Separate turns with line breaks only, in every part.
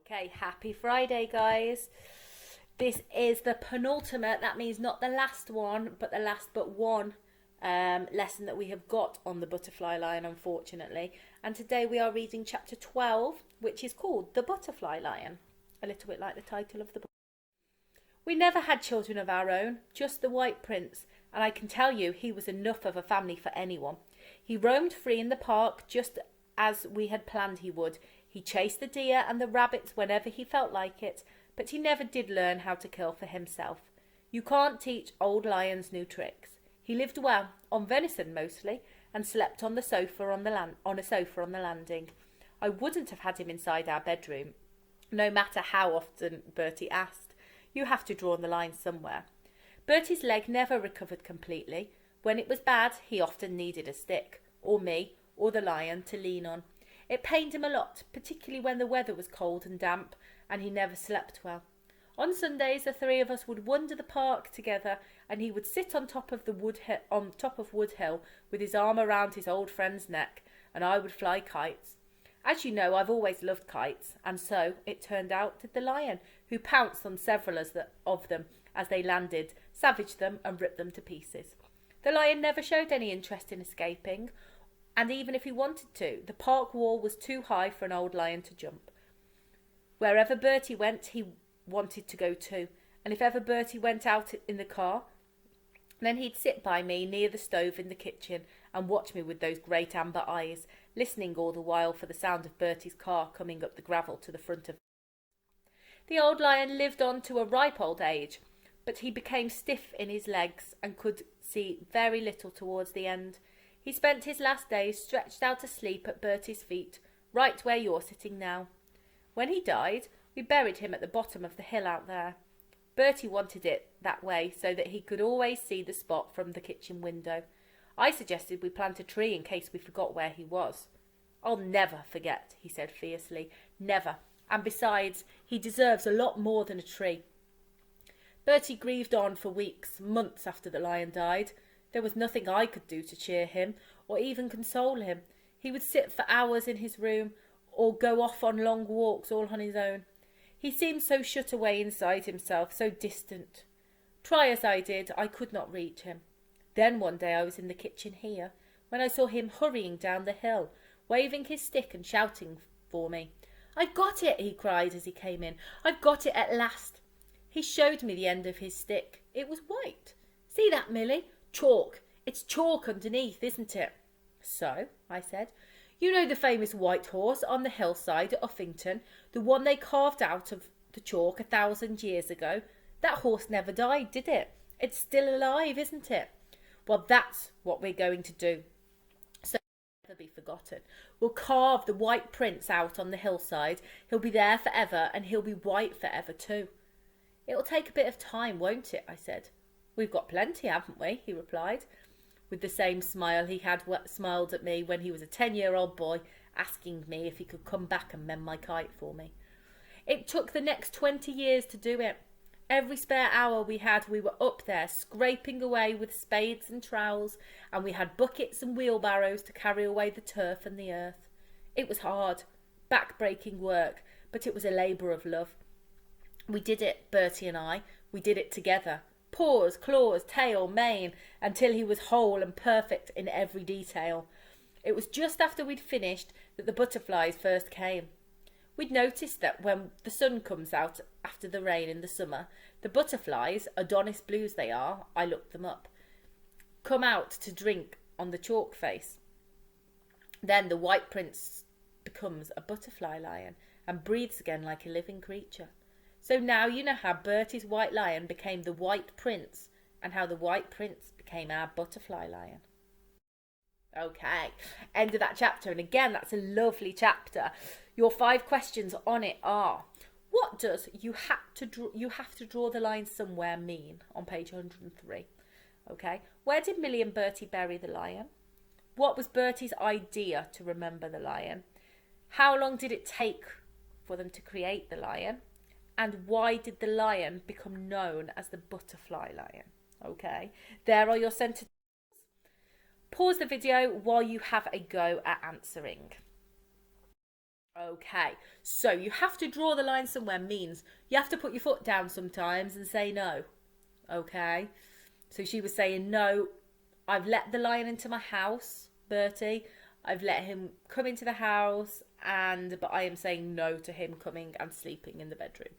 Okay, happy Friday, guys. This is the penultimate, that means not the last one, but the last but one lesson that we have got on the butterfly lion, unfortunately. And today we are reading chapter 12, which is called The Butterfly Lion. A little bit like the title of the book. We never had children of our own, just the White Prince, and I can tell you he was enough of a family for anyone. He roamed free in the park just as we had planned he would. He chased the deer and the rabbits whenever he felt like it, but he never did learn how to kill for himself. You can't teach old lions new tricks. He lived well, on venison mostly, and slept on a sofa on the landing. I wouldn't have had him inside our bedroom, no matter how often Bertie asked. You have to draw the line somewhere. Bertie's leg never recovered completely. When it was bad, he often needed a stick, or me, or the lion to lean on. It pained him a lot, particularly when the weather was cold and damp, and he never slept well. On Sundays, the three of us would wander the park together, and he would sit on top of Wood Hill with his arm around his old friend's neck, and I would fly kites. As you know, I've always loved kites, and so, it turned out, did the lion, who pounced on several of them as they landed, savaged them, and ripped them to pieces. The lion never showed any interest in escaping, and even if he wanted to, the park wall was too high for an old lion to jump. Wherever Bertie went, he wanted to go too, and if ever Bertie went out in the car, then he'd sit by me near the stove in the kitchen and watch me with those great amber eyes, listening all the while for the sound of Bertie's car coming up the gravel to the front of. The old lion lived on to a ripe old age, but he became stiff in his legs and could see very little towards the end. He spent his last days stretched out asleep at Bertie's feet, right where you're sitting now. When he died, we buried him at the bottom of the hill out there. Bertie wanted it that way so that he could always see the spot from the kitchen window. I suggested we plant a tree in case we forgot where he was. I'll never forget, he said fiercely. Never. And besides, he deserves a lot more than a tree. Bertie grieved on for weeks, months after the lion died. There was nothing I could do to cheer him or even console him. He would sit for hours in his room or go off on long walks all on his own. He seemed so shut away inside himself, so distant. Try as I did, I could not reach him. Then one day I was in the kitchen here, when I saw him hurrying down the hill, waving his stick and shouting for me. "I've got it," he cried as he came in. "I've got it at last." He showed me the end of his stick. It was white. "See that, Milly? Chalk. It's chalk underneath, isn't it?" "So?" I said. "You know the famous white horse on the hillside at Uffington, the one they carved out of the chalk 1,000 years ago? That horse never died, did it? It's still alive, isn't it? Well, that's what we're going to do. So it'll never be forgotten. We'll carve the White Prince out on the hillside. He'll be there forever, and he'll be white forever too." "It'll take a bit of time, won't it?" I said. "We've got plenty, haven't we?" he replied, with the same smile he had smiled at me when he was a 10-year-old boy, asking me if he could come back and mend my kite for me. It took the next 20 years to do it. Every spare hour we had, we were up there scraping away with spades and trowels, and we had buckets and wheelbarrows to carry away the turf and the earth. It was hard, back-breaking work, but it was a labour of love. We did it, Bertie and I. We did it together. Paws, claws, tail, mane, until he was whole and perfect in every detail. It was just after we'd finished that the butterflies first came. We'd noticed that when the sun comes out after the rain in the summer, the butterflies, Adonis blues they are, I looked them up, come out to drink on the chalk face. Then the White Prince becomes a butterfly lion and breathes again like a living creature. So now you know how Bertie's white lion became the White Prince and how the White Prince became our butterfly lion. Okay, end of that chapter. And again, that's a lovely chapter. Your 5 questions on it are: what does you have to draw the line somewhere mean on page 103? Okay, where did Milly and Bertie bury the lion? What was Bertie's idea to remember the lion? How long did it take for them to create the lion? And why did the lion become known as the butterfly lion? Okay, there are your sentences. Pause the video while you have a go at answering. Okay, so you have to draw the line somewhere means you have to put your foot down sometimes and say no. Okay, so she was saying, no, I've let the lion into my house, Bertie. I've let him come into the house, but I am saying no to him coming and sleeping in the bedroom.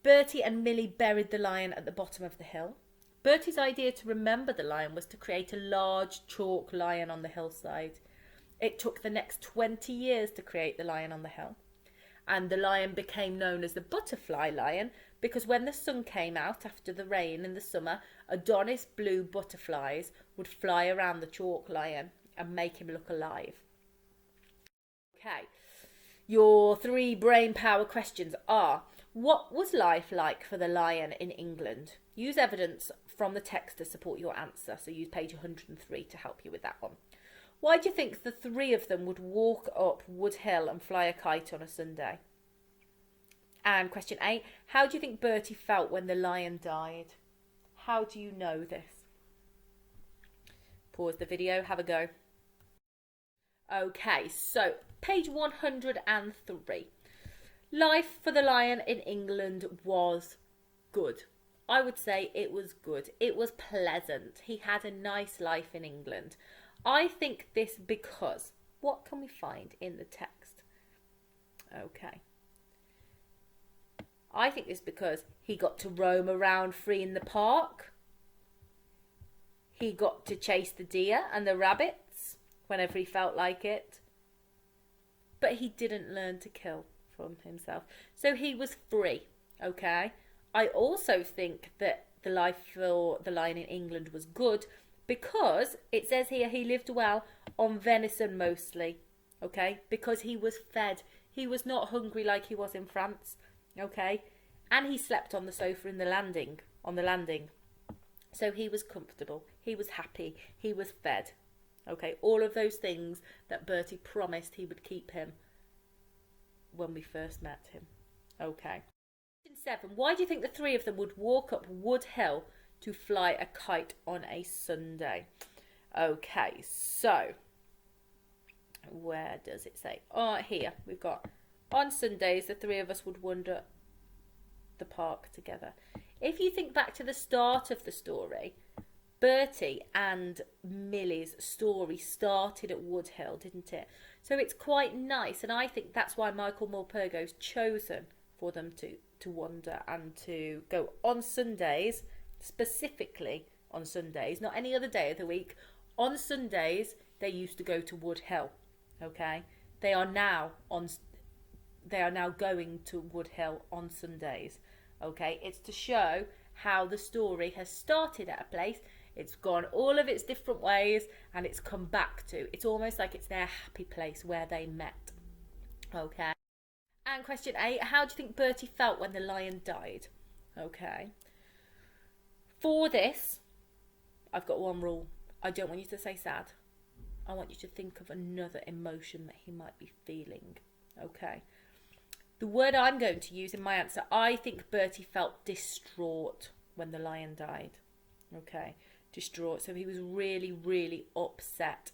Bertie and Millie buried the lion at the bottom of the hill. Bertie's idea to remember the lion was to create a large chalk lion on the hillside. It took the next 20 years to create the lion on the hill. And the lion became known as the butterfly lion because when the sun came out after the rain in the summer, Adonis blue butterflies would fly around the chalk lion and make him look alive. Okay, your 3 brain power questions are: what was life like for the lion in England? Use evidence from the text to support your answer. So use page 103 to help you with that one. Why do you think the 3 of them would walk up Wood Hill and fly a kite on a Sunday? And question 8, how do you think Bertie felt when the lion died? How do you know this? Pause the video, have a go. Okay, so page 103. Life for the lion in England was good. I would say it was good. It was pleasant. He had a nice life in England. I think this because, what can we find in the text? Okay. I think this because he got to roam around free in the park. He got to chase the deer and the rabbits whenever he felt like it. But he didn't learn to kill from himself. So he was free, okay? I also think that the life for the lion in England was good because it says here he lived well on venison mostly, okay? Because he was fed. He was not hungry like he was in France, okay? And he slept on the sofa on the landing. So he was comfortable. He was happy. He was fed. Okay, all of those things that Bertie promised he would keep him when we first met him. Okay. Question 7. Why do you think the 3 of them would walk up Wood Hill to fly a kite on a Sunday? Okay, so where does it say? Oh, here we've got, on Sundays the 3 of us would wander the park together. If you think back to the start of the story, Bertie and Millie's story started at Wood Hill, didn't it? So it's quite nice, and I think that's why Michael Morpurgo's chosen for them to wander and to go on Sundays, specifically on Sundays, not any other day of the week. On Sundays, they used to go to Wood Hill, okay? They are now going to Wood Hill on Sundays, okay? It's to show how the story has started at a place, it's gone all of its different ways, and it's come back to, it's almost like it's their happy place where they met, okay? And question 8, how do you think Bertie felt when the lion died? Okay. For this, I've got one rule. I don't want you to say sad. I want you to think of another emotion that he might be feeling. Okay. The word I'm going to use in my answer, I think Bertie felt distraught when the lion died. Okay. Distraught. So he was really, really upset.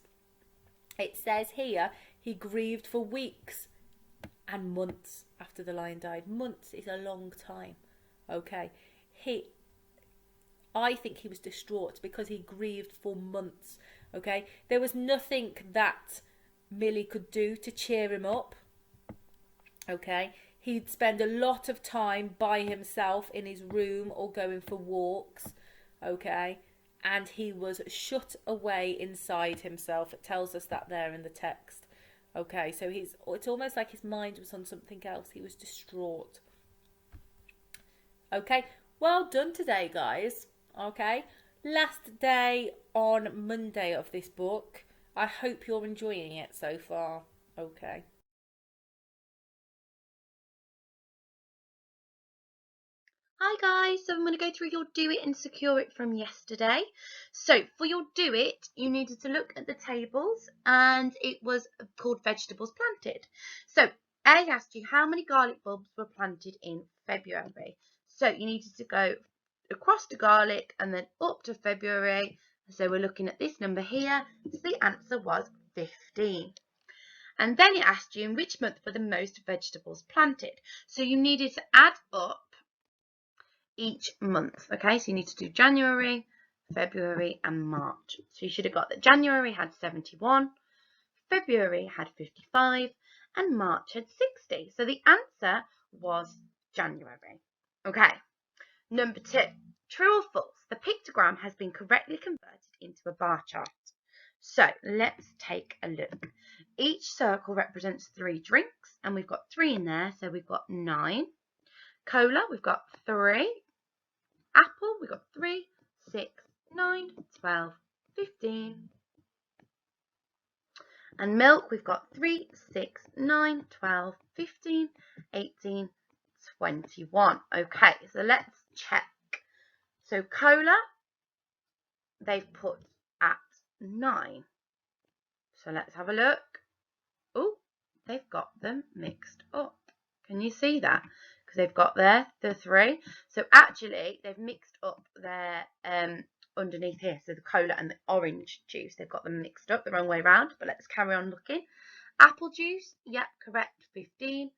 It says here he grieved for weeks and months after the lion died. Months is a long time. Okay. I think he was distraught because he grieved for months. Okay. There was nothing that Millie could do to cheer him up. Okay. He'd spend a lot of time by himself in his room or going for walks. Okay. And he was shut away inside himself. It tells us that there in the text. Okay, so it's almost like his mind was on something else. He was distraught. Okay, well done today, guys. Okay, last day on Monday of this book. I hope you're enjoying it so far. Okay.
Hi guys, so I'm going to go through your do it and secure it from yesterday. So for your do it, you needed to look at the tables and it was called vegetables planted. So A asked you how many garlic bulbs were planted in February. So you needed to go across to garlic and then up to February. So we're looking at this number here. So the answer was 15. And then it asked you in which month were the most vegetables planted. So you needed to add up each month. Okay, so you need to do January, February and March. So you should have got that January had 71, February had 55 and March had 60. So the answer was January. Okay, number 2, true or false? The pictogram has been correctly converted into a bar chart. So let's take a look. Each circle represents 3 drinks and we've got 3 in there, so we've got 9. Cola, we've got 3. Apple, we've got 3, 6, 9, 12, 15. And milk, we've got 3, 6, 9, 12, 15, 18, 21. Okay, so let's check. So cola, they've put at 9. So let's have a look. Oh, they've got them mixed up. Can you see that? Because they've got there the 3. So actually, they've mixed up their underneath here. So the cola and the orange juice, they've got them mixed up the wrong way around. But let's carry on looking. Apple juice, yep, correct, 15.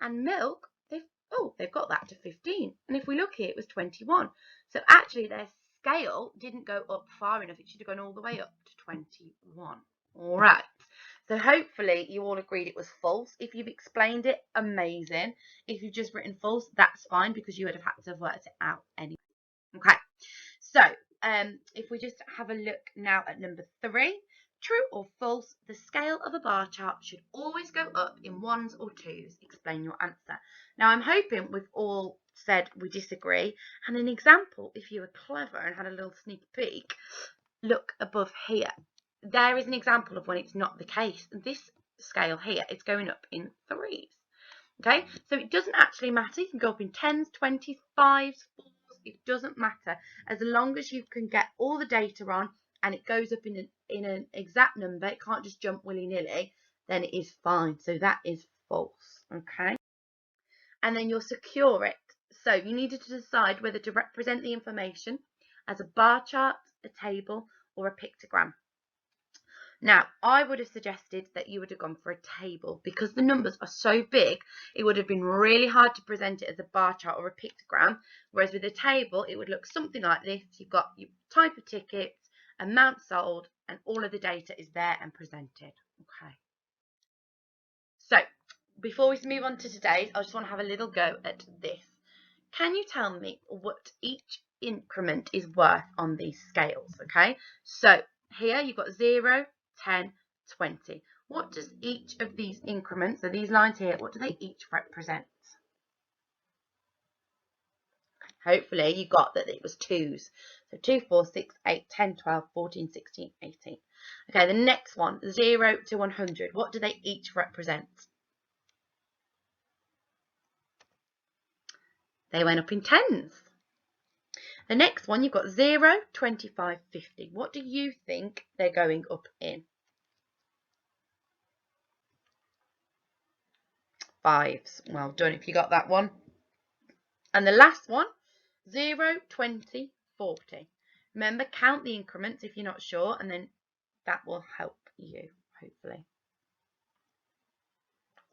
And milk, they've got that to 15. And if we look here, it was 21. So actually, their scale didn't go up far enough. It should have gone all the way up to 21. All right. So hopefully you all agreed it was false. If you've explained it, amazing. If you've just written false, that's fine because you would have had to have worked it out anyway. Okay. So if we just have a look now at number 3. True or false, the scale of a bar chart should always go up in 1s or 2s. Explain your answer. Now, I'm hoping we've all said we disagree. And an example, if you were clever and had a little sneak peek, look above here. There is an example of when it's not the case. This scale here, it's going up in 3s. Okay, so it doesn't actually matter. You can go up in 10s, 20s, 5s, 4s. It doesn't matter as long as you can get all the data on and it goes up in an exact number. It can't just jump willy-nilly. Then it is fine. So that is false. Okay, and then you'll secure it. So you needed to decide whether to represent the information as a bar chart, a table, or a pictogram. Now, I would have suggested that you would have gone for a table because the numbers are so big, it would have been really hard to present it as a bar chart or a pictogram. Whereas with a table, it would look something like this. You've got your type of tickets, amount sold, and all of the data is there and presented. Okay. So, before we move on to today's, I just want to have a little go at this. Can you tell me what each increment is worth on these scales? Okay. So, here you've got 0, 10, 20. What does each of these increments, so these lines here, what do they each represent? Hopefully you got that it was 2s. So 2, 4, 6, 8, 10, 12, 14, 16, 18. Okay, the next one, 0 to 100. What do they each represent? They went up in 10s. The next one, you've got 0, 25, 50. What do you think they're going up in? 5s. Well done if you got that one. And the last one, 0, 20, 40. Remember, count the increments if you're not sure, and then that will help you, hopefully.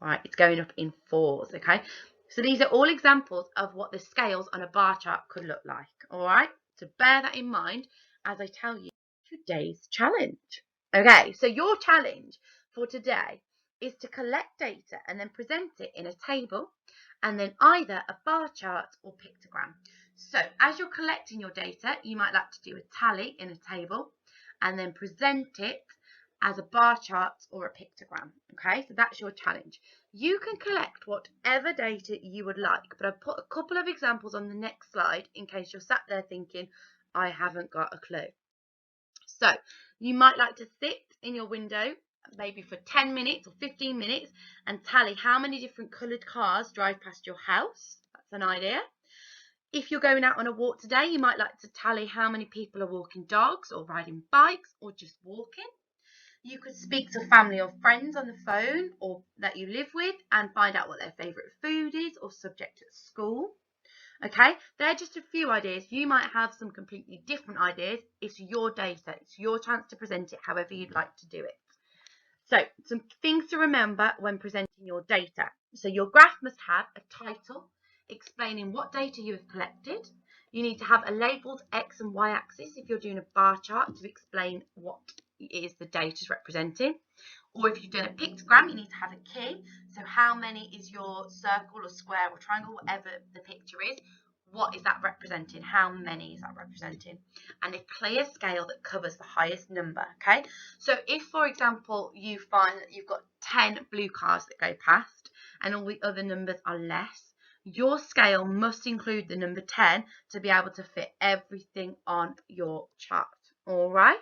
Right, it's going up in 4s, okay? So these are all examples of what the scales on a bar chart could look like, all right? So bear that in mind as I tell you today's challenge. Okay, so your challenge for today is to collect data and then present it in a table and then either a bar chart or pictogram. So as you're collecting your data, you might like to do a tally in a table and then present it as a bar chart or a pictogram. Okay, so that's your challenge. You can collect whatever data you would like, but I've put a couple of examples on the next slide in case you're sat there thinking, I haven't got a clue. So you might like to sit in your window maybe for 10 minutes or 15 minutes and tally how many different coloured cars drive past your house. That's an idea. If you're going out on a walk today, you might like to tally how many people are walking dogs or riding bikes or just walking. You could speak to family or friends on the phone or that you live with and find out what their favourite food is or subject at school. Okay, they're just a few ideas. You might have some completely different ideas. It's your data. It's your chance to present it however you'd like to do it. So some things to remember when presenting your data. So your graph must have a title explaining what data you have collected. You need to have a labelled X and Y axis if you're doing a bar chart to explain what it is the data is representing. Or if you've done a pictogram, you need to have a key. So how many is your circle or square or triangle, whatever the picture is, what is that representing? How many is that representing? And a clear scale that covers the highest number, okay? So if, for example, you find that you've got 10 blue cars that go past and all the other numbers are less, your scale must include the number 10 to be able to fit everything on your chart, all right?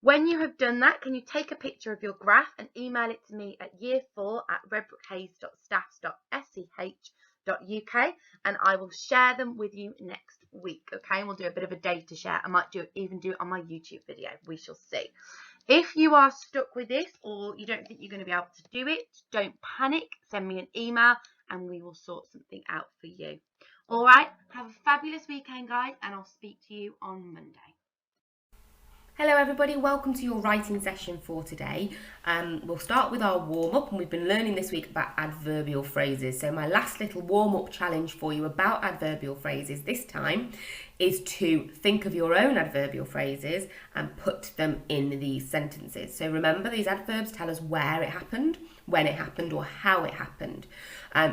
When you have done that, can you take a picture of your graph and email it to me at year4@redbrookhayes.staffs.sch.uk, and I will share them with you next week, okay? And we'll do a bit of a data share. I might even do it on my YouTube video. We shall see. If you are stuck with this or you don't think you're going to be able to do it, don't panic. Send me an email and we will sort something out for you. All right, have a fabulous weekend, guys, and I'll speak to you on Monday.
Hello everybody, welcome to your writing session for today. We'll start with our warm-up, and we've been learning this week about adverbial phrases. So my last little warm-up challenge for you about adverbial phrases this time is to think of your own adverbial phrases and put them in these sentences. So remember, these adverbs tell us where it happened, when it happened, or how it happened.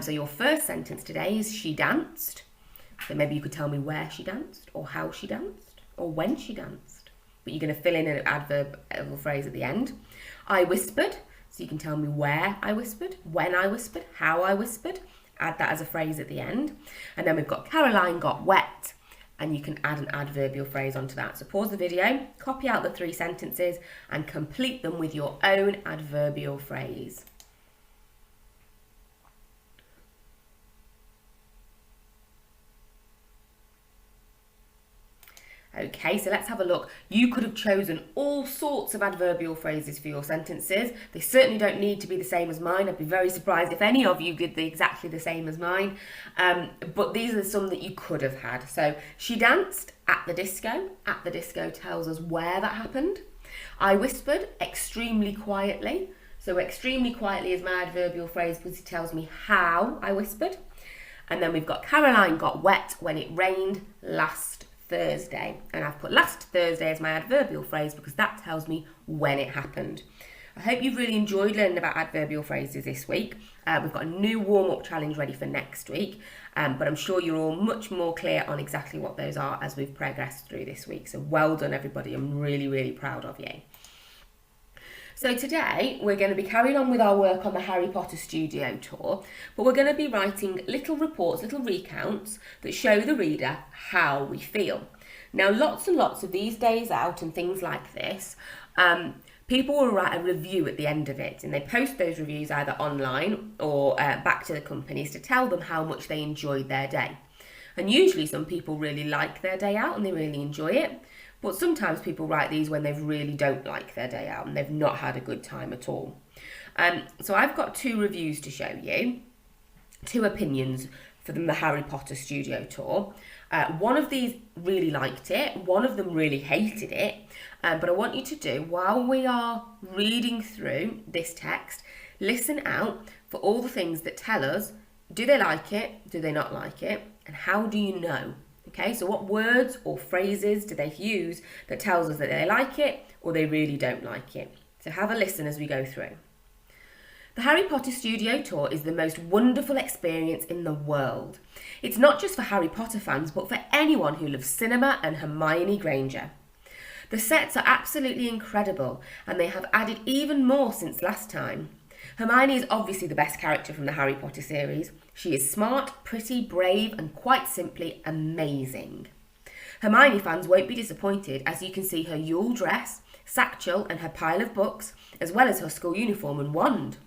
So your first sentence today is she danced. So maybe you could tell me where she danced, or how she danced, or when she danced. But you're going to fill in an adverbial phrase at the end. I whispered, so you can tell me where I whispered, when I whispered, how I whispered. Add that as a phrase at the end. And then we've got Caroline got wet, and you can add an adverbial phrase onto that. So pause the video, copy out the 3 sentences, and complete them with your own adverbial phrase. Okay, so let's have a look. You could have chosen all sorts of adverbial phrases for your sentences. They certainly don't need to be the same as mine. I'd be very surprised if any of you did exactly the same as mine. But these are some that you could have had. So, she danced at the disco. At the disco tells us where that happened. I whispered extremely quietly. So, extremely quietly is my adverbial phrase because it tells me how I whispered. And then we've got Caroline got wet when it rained last Thursday, and I've put last Thursday as my adverbial phrase because that tells me when it happened. I hope you've really enjoyed learning about adverbial phrases this week. We've got a new warm-up challenge ready for next week, but I'm sure you're all much more clear on exactly what those are as we've progressed through this week. So well done everybody, I'm really, really proud of you. So today we're going to be carrying on with our work on the Harry Potter studio tour, but we're going to be writing little reports, little recounts that show the reader how we feel. Now lots and lots of these days out and things like this, people will write a review at the end of it, and they post those reviews either online or back to the companies to tell them how much they enjoyed their day. And usually some people really like their day out and they really enjoy it. But sometimes people write these when they really don't like their day out and they've not had a good time at all. So I've got 2 reviews to show you, 2 opinions for the Harry Potter studio tour. One of these really liked it, one of them really hated it, but I want you to do, while we are reading through this text, listen out for all the things that tell us, do they like it, do they not like it, and how do you know? Okay, so what words or phrases do they use that tells us that they like it or they really don't like it? So have a listen as we go through. The Harry Potter studio tour is the most wonderful experience in the world. It's not just for Harry Potter fans, but for anyone who loves cinema and Hermione Granger. The sets are absolutely incredible, and they have added even more since last time. Hermione is obviously the best character from the Harry Potter series. She is smart, pretty, brave, and quite simply amazing. Hermione fans won't be disappointed as you can see her Yule dress, satchel, and her pile of books, as well as her school uniform and wand.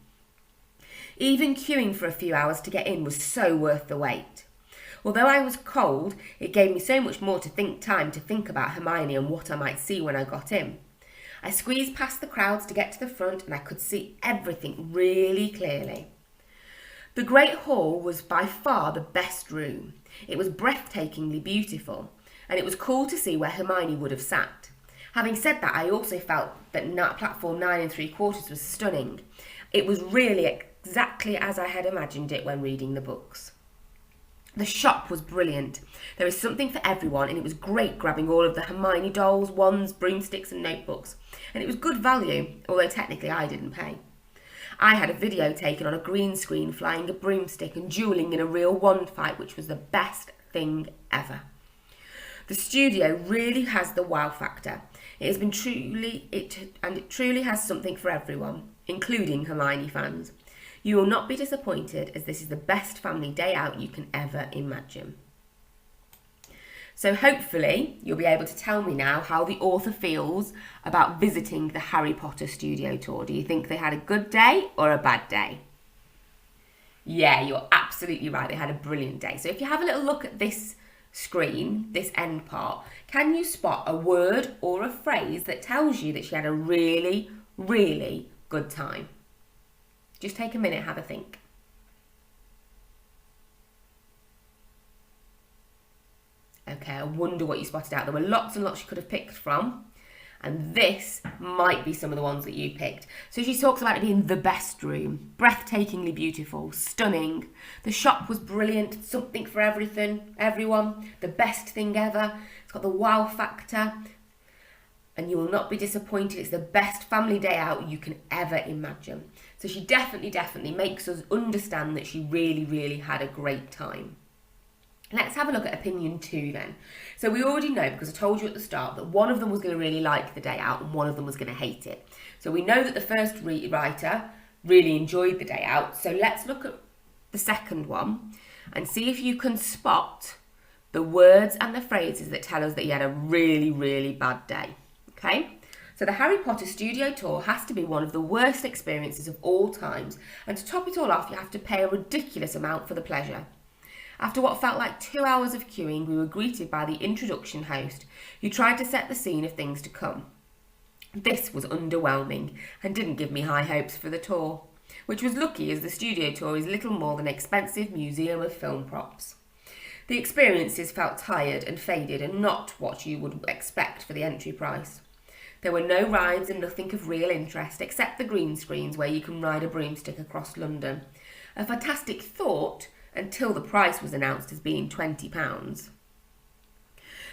Even queuing for a few hours to get in was so worth the wait. Although I was cold, it gave me so much more time to think about Hermione and what I might see when I got in. I squeezed past the crowds to get to the front and I could see everything really clearly. The Great Hall was by far the best room. It was breathtakingly beautiful, and it was cool to see where Hermione would have sat. Having said that, I also felt that platform 9 3/4 was stunning. It was really exactly as I had imagined it when reading the books. The shop was brilliant. There was something for everyone, and it was great grabbing all of the Hermione dolls, wands, broomsticks and notebooks. And it was good value, although technically I didn't pay. I had a video taken on a green screen flying a broomstick and duelling in a real wand fight, which was the best thing ever. The studio really has the wow factor. It truly has something for everyone, including Hermione fans. You will not be disappointed, as this is the best family day out you can ever imagine. So hopefully you'll be able to tell me now how the author feels about visiting the Harry Potter studio tour. Do you think they had a good day or a bad day? Yeah, you're absolutely right. They had a brilliant day. So if you have a little look at this screen, this end part, can you spot a word or a phrase that tells you that she had a really, really good time? Just take a minute, have a think. Okay, I wonder what you spotted out. There were lots and lots you could have picked from, and this might be some of the ones that you picked. So she talks about it being the best room, breathtakingly beautiful, stunning. The shop was brilliant, something for everyone, the best thing ever. It's got the wow factor, and you will not be disappointed. It's the best family day out you can ever imagine. So she definitely makes us understand that she really, really had a great time. Let's have a look at opinion 2 then. So we already know, because I told you at the start, that one of them was going to really like the day out and one of them was going to hate it. So we know that the first writer really enjoyed the day out. So let's look at the second one and see if you can spot the words and the phrases that tell us that he had a really, really bad day. Okay? So the Harry Potter studio tour has to be one of the worst experiences of all times. And to top it all off, you have to pay a ridiculous amount for the pleasure. After what felt like 2 hours of queuing, we were greeted by the introduction host, who tried to set the scene of things to come. This was underwhelming and didn't give me high hopes for the tour, which was lucky as the studio tour is little more than an expensive museum of film props. The experiences felt tired and faded and not what you would expect for the entry price. There were no rides and nothing of real interest except the green screens where you can ride a broomstick across London. A fantastic thought, until the price was announced as being £20.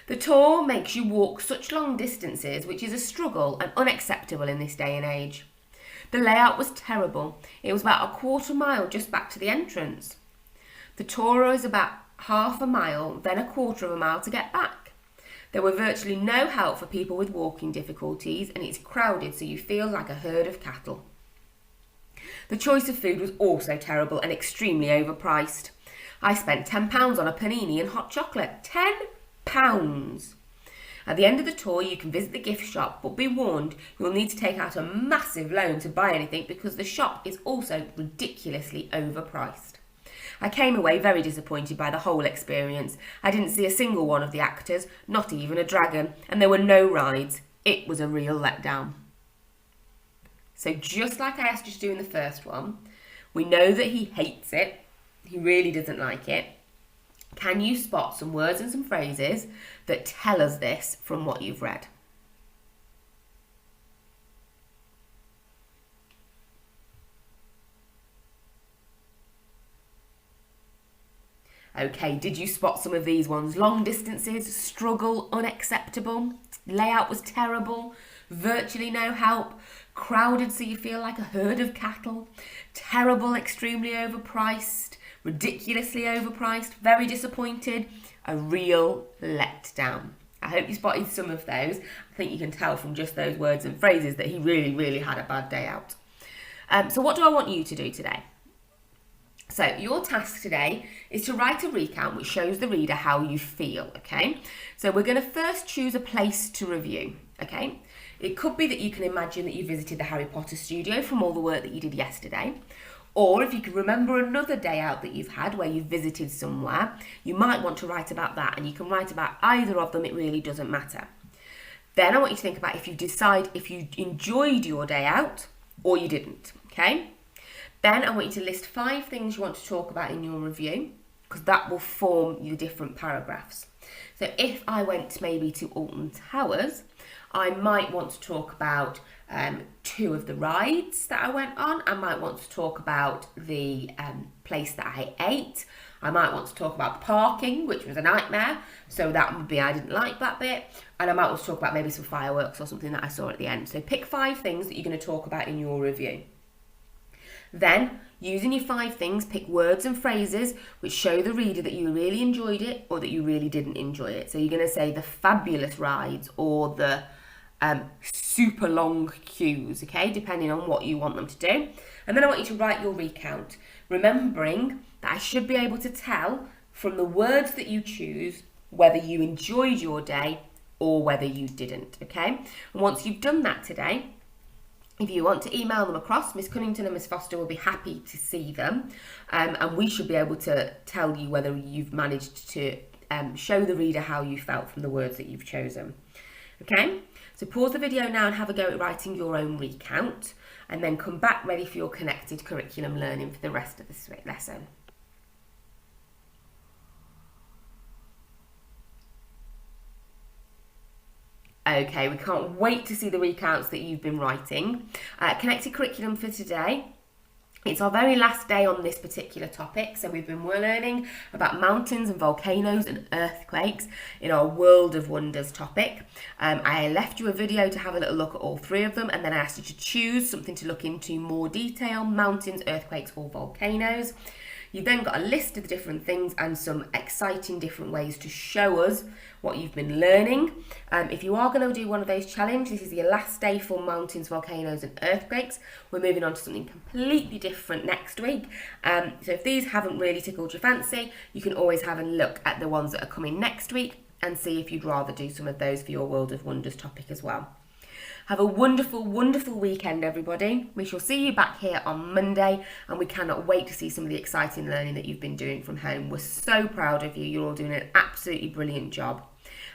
The tour makes you walk such long distances, which is a struggle and unacceptable in this day and age. The layout was terrible. It was about a quarter mile just back to the entrance. The tour is about half a mile, then a quarter of a mile to get back. There were virtually no help for people with walking difficulties, and it's crowded so you feel like a herd of cattle. The choice of food was also terrible and extremely overpriced. I spent £10 on a panini and hot chocolate. £10! At the end of the tour, you can visit the gift shop, but be warned, you'll need to take out a massive loan to buy anything because the shop is also ridiculously overpriced. I came away very disappointed by the whole experience. I didn't see a single one of the actors, not even a dragon, and there were no rides. It was a real letdown. So just like I asked you to do in the first one, we know that he hates it. He really doesn't like it. Can you spot some words and some phrases that tell us this from what you've read? Okay, did you spot some of these ones? Long distances, struggle, unacceptable, layout was terrible, virtually no help, crowded so you feel like a herd of cattle, terrible, extremely overpriced, ridiculously overpriced, very disappointed, a real letdown. I hope you spotted some of those. I think you can tell from just those words and phrases that he really, really had a bad day out. So what do I want you to do today? So your task today is to write a recount which shows the reader how you feel, okay? So we're going to first choose a place to review, okay? It could be that you can imagine that you visited the Harry Potter studio from all the work that you did yesterday. Or if you can remember another day out that you've had where you've visited somewhere, you might want to write about that, and you can write about either of them, it really doesn't matter. Then I want you to think about if you enjoyed your day out or you didn't, okay? Then I want you to list 5 things you want to talk about in your review, because that will form your different paragraphs. So if I went maybe to Alton Towers, I might want to talk about 2 of the rides that I went on. I might want to talk about the place that I ate. I might want to talk about the parking, which was a nightmare. So that would be I didn't like that bit. And I might want to talk about maybe some fireworks or something that I saw at the end. So pick 5 things that you're going to talk about in your review. Then, using your 5 things, pick words and phrases which show the reader that you really enjoyed it or that you really didn't enjoy it. So you're going to say the fabulous rides or the super long queues, okay, depending on what you want them to do. And then I want you to write your recount, remembering that I should be able to tell from the words that you choose whether you enjoyed your day or whether you didn't, okay? And once you've done that today, if you want to email them across, Miss Cunnington and Miss Foster will be happy to see them, and we should be able to tell you whether you've managed to show the reader how you felt from the words that you've chosen. Okay, so pause the video now and have a go at writing your own recount, and then come back ready for your connected curriculum learning for the rest of the lesson. Okay, we can't wait to see the recounts that you've been writing. Connected curriculum for today. It's our very last day on this particular topic, so we've been learning about mountains and volcanoes and earthquakes in our World of Wonders topic. I left you a video to have a little look at all 3 of them, and then I asked you to choose something to look into more detail: mountains, earthquakes or volcanoes. You've then got a list of the different things and some exciting different ways to show us what you've been learning. If you are going to do one of those challenges, this is your last day for mountains, volcanoes and earthquakes. We're moving on to something completely different next week. So if these haven't really tickled your fancy, you can always have a look at the ones that are coming next week and see if you'd rather do some of those for your World of Wonders topic as well. Have a wonderful, wonderful weekend, everybody. We shall see you back here on Monday, and we cannot wait to see some of the exciting learning that you've been doing from home. We're so proud of you. You're all doing an absolutely brilliant job.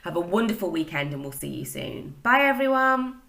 Have a wonderful weekend, and we'll see you soon. Bye, everyone.